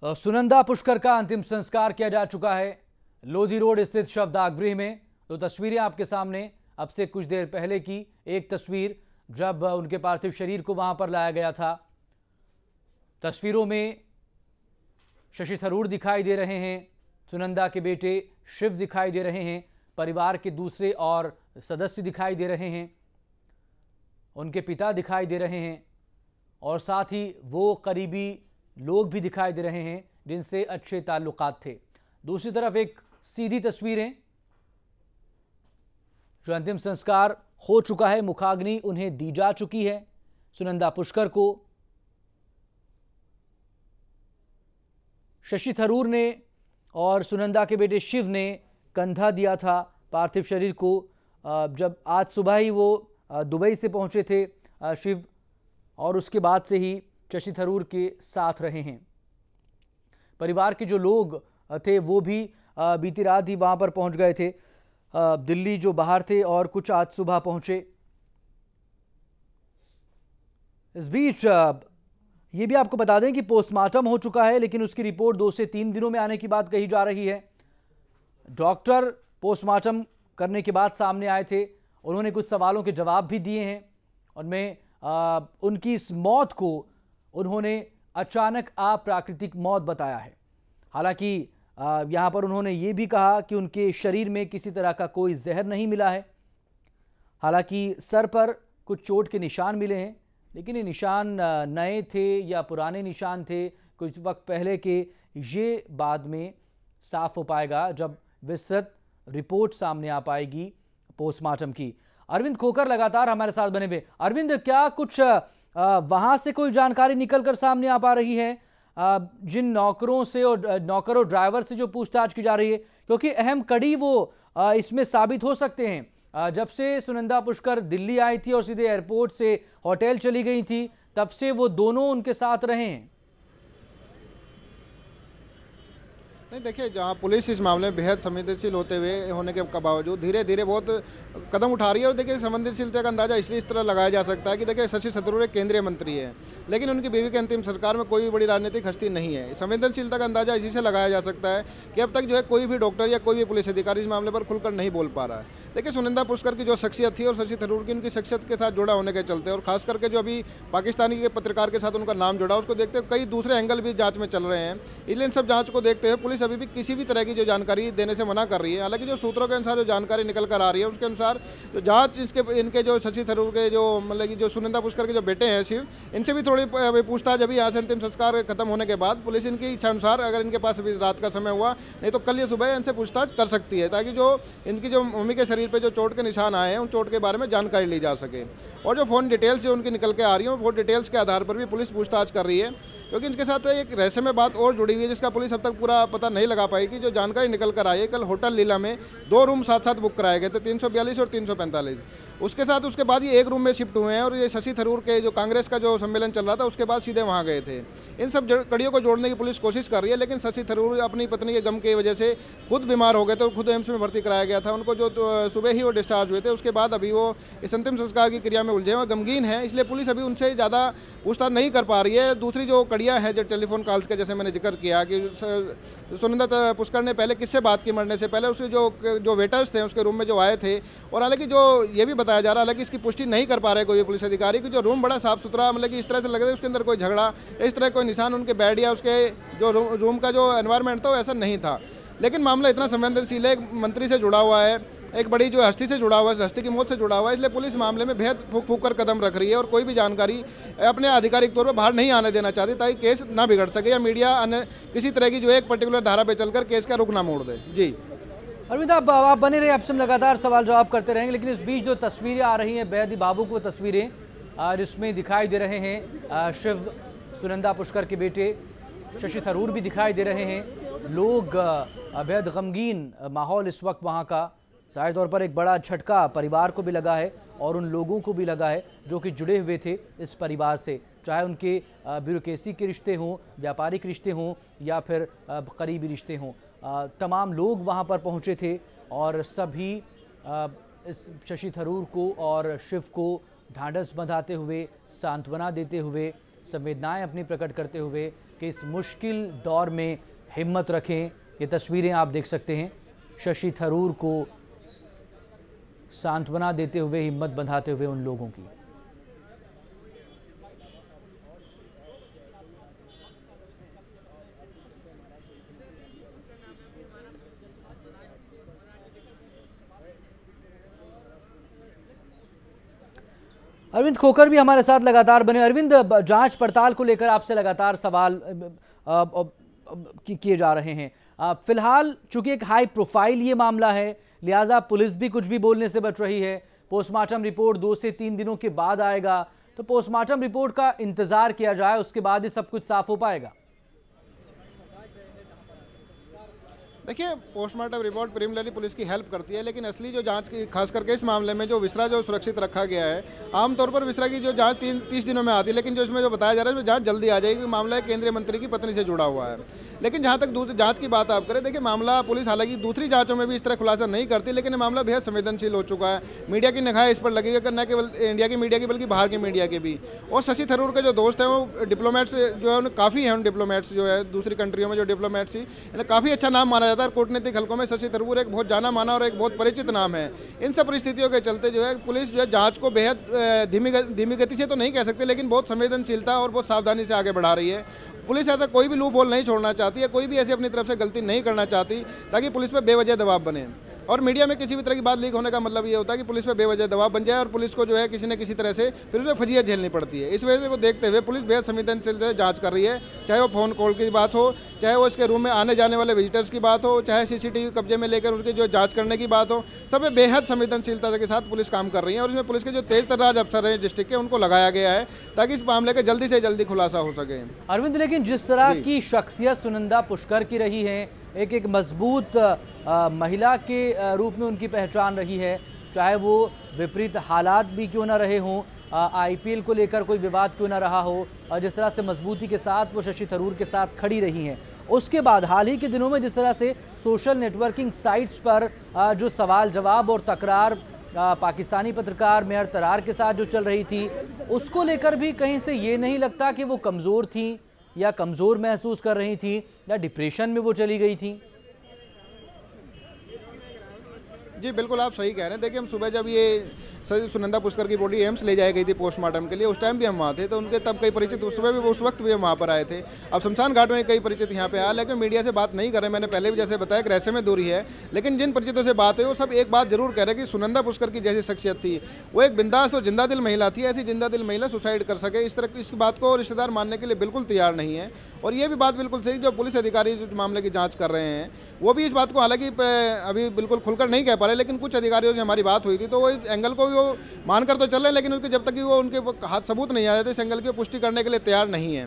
सुनंदा पुष्कर का अंतिम संस्कार किया जा चुका है लोधी रोड स्थित शवदाह गृह में। तो तस्वीरें आपके सामने अब से कुछ देर पहले की एक तस्वीर जब उनके पार्थिव शरीर को वहां पर लाया गया था। तस्वीरों में शशि थरूर दिखाई दे रहे हैं, सुनंदा के बेटे शिव दिखाई दे रहे हैं, परिवार के दूसरे और सदस्य दिखाई दे रहे हैं, उनके पिता दिखाई दे रहे हैं और साथ ही वो करीबी लोग भी दिखाई दे रहे हैं जिनसे अच्छे ताल्लुकात थे। दूसरी तरफ एक सीधी तस्वीरें जो अंतिम संस्कार हो चुका है, मुखाग्नि उन्हें दी जा चुकी है सुनंदा पुष्कर को। शशि थरूर ने और सुनंदा के बेटे शिव ने कंधा दिया था पार्थिव शरीर को। जब आज सुबह ही वो दुबई से पहुंचे थे शिव, और उसके बाद से ही शशि थरूर के साथ रहे हैं। परिवार के जो लोग थे वो भी बीती रात ही वहां पर पहुंच गए थे, दिल्ली जो बाहर थे, और कुछ आज सुबह पहुंचे। इस बीच ये भी आपको बता दें कि पोस्टमार्टम हो चुका है, लेकिन उसकी रिपोर्ट 2 से 3 दिनों में आने की बात कही जा रही है। डॉक्टर पोस्टमार्टम करने के बाद सामने आए थे, उन्होंने कुछ सवालों के जवाब भी दिए हैं। उनमें उनकी इस मौत को उन्होंने अचानक अप्राकृतिक मौत बताया है। हालांकि यहाँ पर उन्होंने ये भी कहा कि उनके शरीर में किसी तरह का कोई जहर नहीं मिला है। हालांकि सर पर कुछ चोट के निशान मिले हैं, लेकिन ये निशान नए थे या पुराने निशान थे कुछ वक्त पहले के, ये बाद में साफ हो पाएगा जब विस्तृत रिपोर्ट सामने आ पाएगी पोस्टमार्टम की। अरविंद खोकर लगातार हमारे साथ बने हुए। अरविंद, क्या कुछ वहां से कोई जानकारी निकलकर सामने आ पा रही है जिन नौकरों से और नौकर और ड्राइवर से जो पूछताछ की जा रही है, क्योंकि अहम कड़ी वो इसमें साबित हो सकते हैं। जब से सुनंदा पुष्कर दिल्ली आई थी और सीधे एयरपोर्ट से होटल चली गई थी, तब से वो दोनों उनके साथ रहे हैं। नहीं, देखिए, जहाँ पुलिस इस मामले में बेहद संवेदनशील होने के बावजूद धीरे धीरे बहुत कदम उठा रही है। और देखिए, संवेदनशीलता का अंदाजा इसलिए इस तरह लगाया जा सकता है कि देखिए, शशि थरूर एक केंद्रीय मंत्री है, लेकिन उनकी बीवी के अंतिम संस्कार में कोई भी बड़ी राजनीतिक हस्ती नहीं है। संवेदनशीलता का अंदाजा इसी से लगाया जा सकता है कि अब तक जो है कोई भी डॉक्टर या कोई भी पुलिस अधिकारी इस मामले पर खुलकर नहीं बोल पा रहा है। देखिए, सुनंदा पुष्कर की जो शख्सियत थी और शशि थरूर की उनकी शख्सियत के साथ जुड़ा होने के चलते, और खास करके जो अभी पाकिस्तानी के पत्रकार के साथ उनका नाम जुड़ा, उसको देखते हुए कई दूसरे एंगल भी जाँच में चल रहे हैं। इसलिए इन सब जाँच को देखते हुए पुलिस अभी भी किसी भी तरह की जो जानकारी देने से मना कर रही है। हालांकि जो सूत्रों के अनुसार जो जानकारी निकल कर आ रही है, उसके अनुसार जो जांच इनके जो शशि थरूर के जो मतलब कि जो सुनंदा पुष्कर के जो बेटे हैं शिव, इनसे भी थोड़ी पूछताछ अभी यहाँ से अंतिम संस्कार खत्म होने के बाद पुलिस इनकी इच्छा अनुसार, अगर इनके पास अभी रात का समय हुआ, नहीं तो कल या सुबह इनसे पूछताछ कर सकती है, ताकि जो इनकी जो मम्मी के शरीर पर जो चोट के निशान आए हैं उन चोट के बारे में जानकारी ली जा सके। और जो फ़ोन डिटेल्स जो उनकी निकल के आ रही है, वो डिटेल्स के आधार पर भी पुलिस पूछताछ कर रही है, क्योंकि इनके साथ एक रहस्यमय बात और जुड़ी हुई है जिसका पुलिस अब तक पूरा पता नहीं लगा पाई। कि जो जानकारी निकल कर आई है, कल होटल लीला में 2 रूम साथ साथ बुक कराए गए थे, 342 और 345। उसके साथ उसके बाद ये एक रूम में शिफ्ट हुए हैं, और ये शशि थरूर के जो कांग्रेस का जो सम्मेलन चल रहा था उसके बाद सीधे वहाँ गए थे। इन सब कड़ियों को जोड़ने की पुलिस कोशिश कर रही है, लेकिन शशि थरूर अपनी पत्नी के गम की वजह से खुद बीमार हो गए थे और खुद एम्स में भर्ती कराया गया था उनको, जो सुबह ही वो डिस्चार्ज हुए थे। उसके बाद अभी वो इस अंतिम संस्कार की क्रिया में उलझे हुए गमगीन है, इसलिए पुलिस अभी उनसे ज़्यादा पूछताछ नहीं कर पा रही है। दूसरी जो कड़ियाँ हैं, जो टेलीफोन कॉल्स के, जैसे मैंने जिक्र किया कि सुनंदा पुष्कर ने पहले किससे बात की मरने से पहले, उसके जो वेटर्स थे उसके रूम में जो आए थे। और हालांकि जो ये भी बताया जा रहा है, हालांकि इसकी पुष्टि नहीं कर पा रहे कोई पुलिस अधिकारी, कि जो रूम बड़ा साफ सुथरा, मतलब कि इस तरह से लग रहा है उसके अंदर कोई झगड़ा, इस तरह कोई निशान उनके बेड या उसके जो रूम का जो एनवायरनमेंट था वो ऐसा नहीं था। लेकिन मामला इतना संवेदनशील है, एक मंत्री से जुड़ा हुआ है, एक बड़ी जो हस्ती से जुड़ा हुआ है, हस्ती की मौत से जुड़ा हुआ है, इसलिए पुलिस मामले में बेहद फूक कर कदम रख रही है और कोई भी जानकारी अपने आधिकारिक तौर पर बाहर नहीं आने देना चाहती, ताकि केस ना बिगड़ सके या मीडिया अन्य किसी तरह की जो एक पर्टिकुलर धारा पर चलकर केस का रुख ना मोड़ दे। जी अरविंद, आप बने रहे, आपसे हम लगातार सवाल जवाब करते रहेंगे। लेकिन इस बीच जो तस्वीरें आ रही हैं, बेहद ही भावुक वो तस्वीरें, जिसमें दिखाई दे रहे हैं शिव, सुनंदा पुष्कर के बेटे शशि थरूर भी दिखाई दे रहे हैं। लोग बेहद गमगीन माहौल इस वक्त वहाँ का, जाहिर तौर पर एक बड़ा झटका परिवार को भी लगा है और उन लोगों को भी लगा है जो कि जुड़े हुए थे इस परिवार से, चाहे उनके ब्यूरोक्रेसी के रिश्ते हों, व्यापारिक रिश्ते हों या फिर करीबी रिश्ते हों। तमाम लोग वहाँ पर पहुँचे थे और सभी इस शशि थरूर को और शिव को ढांढस बंधाते हुए, सांत्वना देते हुए संवेदनाएं अपनी प्रकट करते हुए कि इस मुश्किल दौर में हिम्मत रखें। ये तस्वीरें आप देख सकते हैं, शशि थरूर को सांत्वना देते हुए, हिम्मत बंधाते हुए उन लोगों की। अरविंद खोकर भी हमारे साथ लगातार बने। अरविंद, जांच पड़ताल को लेकर आपसे लगातार सवाल किए जा रहे हैं। फिलहाल चूंकि एक हाई प्रोफाइल ये मामला है, लिहाजा पुलिस भी कुछ भी बोलने से बच रही है। पोस्टमार्टम रिपोर्ट 2 से 3 दिनों के बाद आएगा, तो पोस्टमार्टम रिपोर्ट का इंतजार किया जाए, उसके बाद ही सब कुछ साफ हो पाएगा। देखिए, पोस्टमार्टम रिपोर्ट प्रिलिमिनरी पुलिस की हेल्प करती है, लेकिन असली जो जांच की, खास करके इस मामले में जो विसरा जो सुरक्षित रखा गया है, आमतौर पर विसरा की जो जांच 30 दिनों में आती है, लेकिन जो इसमें जो बताया जा रहा है वो जांच जल्दी आ जाएगी। मामला केंद्रीय मंत्री की पत्नी से जुड़ा हुआ है। लेकिन जहां तक जांच की बात आप करें, देखिए मामला पुलिस हालांकि दूसरी जांचों में भी इस तरह खुलासा नहीं करती, लेकिन ये मामला बेहद संवेदनशील हो चुका है। मीडिया की निगाह इस पर लगी हुई है, न केवल इंडिया की मीडिया की बल्कि बाहर की मीडिया के भी। और शशि थरूर के जो दोस्त हैं वो डिप्लोमेट्स जो है काफ़ी हैं, उन डिप्लोमेट्स जो है दूसरी कंट्रियों में जो डिप्लोमेट्स ही काफ़ी अच्छा नाम माना जाता है। कूटनीतिक हल्कों में शशि थरूर एक बहुत जाना माना और एक बहुत परिचित नाम है। इन सब परिस्थितियों के चलते जो है पुलिस जो है जांच को बेहद धीमी गति से तो नहीं कह सकते, लेकिन बहुत संवेदनशीलता और बहुत सावधानी से आगे बढ़ा रही है। पुलिस ऐसा कोई भी लूप होल नहीं छोड़ना चाहती है, कोई भी ऐसी अपनी तरफ से गलती नहीं करना चाहती ताकि पुलिस पर बेवजह दबाव बने। और मीडिया में किसी भी तरह की बात लीक होने का मतलब ये होता है कि पुलिस पे बेवजह दबाव बन जाए और पुलिस को जो है किसी न किसी तरह से फिर उसमें फजीयत झेलनी पड़ती है। इस वजह को देखते हुए पुलिस बेहद संवेदनशील से जांच कर रही है, चाहे वो फ़ोन कॉल की बात हो, चाहे वो इसके रूम में आने जाने वाले विजिटर्स की बात हो, चाहे CCTV कब्जे में लेकर उसकी जो जाँच करने की बात हो, सब में बेहद संवेदनशीलता के साथ पुलिस काम कर रही है। और इसमें पुलिस के जो तेज तर्राज अफसर हैं डिस्ट्रिक्ट के, उनको लगाया गया है ताकि इस मामले का जल्दी से जल्दी खुलासा हो सके। अरविंद, लेकिन जिस तरह की शख्सियत सुनंदा पुष्कर की रही है, एक मजबूत महिला के रूप में उनकी पहचान रही है, चाहे वो विपरीत हालात भी क्यों ना रहे हों, IPL को लेकर कोई विवाद क्यों ना रहा हो, और जिस तरह से मजबूती के साथ वो शशि थरूर के साथ खड़ी रही हैं। उसके बाद हाल ही के दिनों में जिस तरह से सोशल नेटवर्किंग साइट्स पर जो सवाल जवाब और तकरार पाकिस्तानी पत्रकार मेहर तरार के साथ जो चल रही थी, उसको लेकर भी कहीं से ये नहीं लगता कि वो कमज़ोर थी या कमज़ोर महसूस कर रही थी या डिप्रेशन में वो चली गई थी? जी बिल्कुल, आप सही कह रहे हैं। देखिए, हम सुबह जब ये सुनंदा पुष्कर की बॉडी एम्स ले जाई गई थी पोस्टमार्टम के लिए, उस टाइम भी हम वहाँ थे, तो उनके तब कई परिचित सुबह भी उस वक्त भी हम वहाँ पर आए थे। अब शमशान घाट में कई परिचित यहाँ पे आया, लेकिन मीडिया से बात नहीं कर रहे। मैंने पहले भी जैसे बताया कि रहस्य में दूरी है, लेकिन जिन परिचितों से बात है वो सब एक बात जरूर कह रहे हैं कि सुनंदा पुष्कर की जैसी शख्सियत थी, वो एक बिंदास और जिंदा दिल महिला थी। ऐसी जिंदा दिल महिला सुसाइड कर सके, इस तरह की बात को रिश्तेदार मानने के लिए बिल्कुल तैयार नहीं है। और ये भी बात बिल्कुल सही, जो पुलिस अधिकारी इस मामले की जाँच कर रहे हैं वो भी इस बात को हालांकि अभी बिल्कुल खुलकर नहीं कह पा रहे, लेकिन कुछ अधिकारियों से हमारी बात हुई थी तो वो इस एंगल को भी वो मानकर तो चल रहे हैं, लेकिन उनके जब तक कि वो उनके हाथ सबूत नहीं आ जाते इस एंगल की पुष्टि करने के लिए तैयार नहीं है।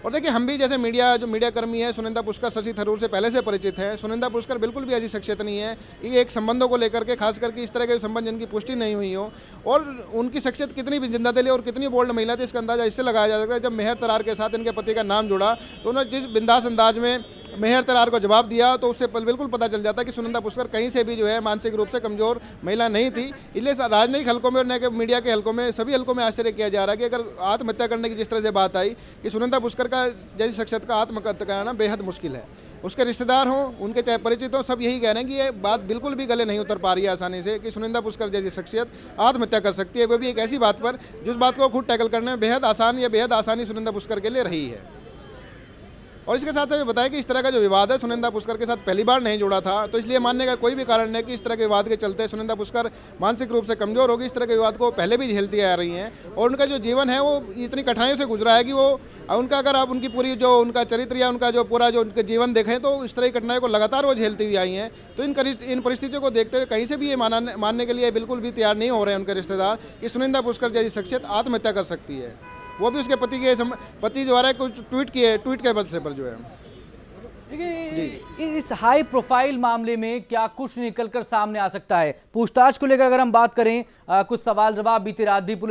और देखिए, हम भी जैसे मीडिया कर्मी है, सुनंदा पुष्कर शशि थरूर से पहले से परिचित है। सुनंदा पुष्कर बिल्कुल भी ऐसी शख्सियत नहीं है ये एक संबंधों को लेकर के, खास करके इस तरह के संबंध जिनकी पुष्टि नहीं हुई हो, और उनकी शख्सियत कितनी भी जिंदा दिली और कितनी बोल्ड महिला थी इसका अंदाजा इससे लगाया जा सकता है। जब मेहर तरार के साथ इनके पति का नाम जुड़ा तो उन्होंने जिस बिंदास अंदाज में मेहर तरार को जवाब दिया तो उससे बिल्कुल पता चल जाता है कि सुनंदा पुष्कर कहीं से भी जो है मानसिक रूप से कमजोर महिला नहीं थी। इसलिए राजनीतिक हलकों में और मीडिया के हलकों में, सभी हलकों में आश्चर्य किया जा रहा है कि अगर आत्महत्या करने की जिस तरह से बात आई कि सुनंदा पुष्कर का जैसी शख्सियत का आत्महत्या कराना बेहद मुश्किल है। उसके रिश्तेदार हों, उनके चाहे परिचित हों, सब यही कह रहे हैं कि ये बात बिल्कुल भी गले नहीं उतर पा रही है आसानी से कि सुनंदा पुष्कर जैसी शख्सियत आत्महत्या कर सकती है, वो भी एक ऐसी बात पर जिस बात को खुद टैकल करने में बेहद आसानी सुनंदा पुष्कर के लिए रही है। और इसके साथ हमें बताया कि इस तरह का जो विवाद है सुनंदा पुष्कर के साथ पहली बार नहीं जुड़ा था, तो इसलिए मानने का कोई भी कारण नहीं कि इस तरह के विवाद के चलते सुनंदा पुष्कर मानसिक रूप से कमजोर होगी। इस तरह के विवाद को पहले भी झेलती आ रही हैं और उनका जो जीवन है वो इतनी कठिनाइयों से गुजरा है कि वो उनका, अगर आप उनकी पूरी जो उनका चरित्र या उनका जो पूरा जो उनका जीवन देखें तो इस तरह की कठिनाइयों को लगातार वो झेलती हुई आई हैं। तो इन परिस्थितियों को देखते हुए कहीं से भी ये मानने के लिए बिल्कुल भी तैयार नहीं हो रहे हैं उनके रिश्तेदार कि सुनंदा पुष्कर जैसी शख्सियत आत्महत्या कर सकती है, वो भी उसके पति द्वारा कुछ ट्वीट के बदले पर जो है। लेकिन इस हाई प्रोफाइल मामले में क्या कुछ निकलकर सामने आ सकता है? पूछताछ को लेकर अगर हम बात करें, कुछ सवाल जवाब बीती रात भी पुलिस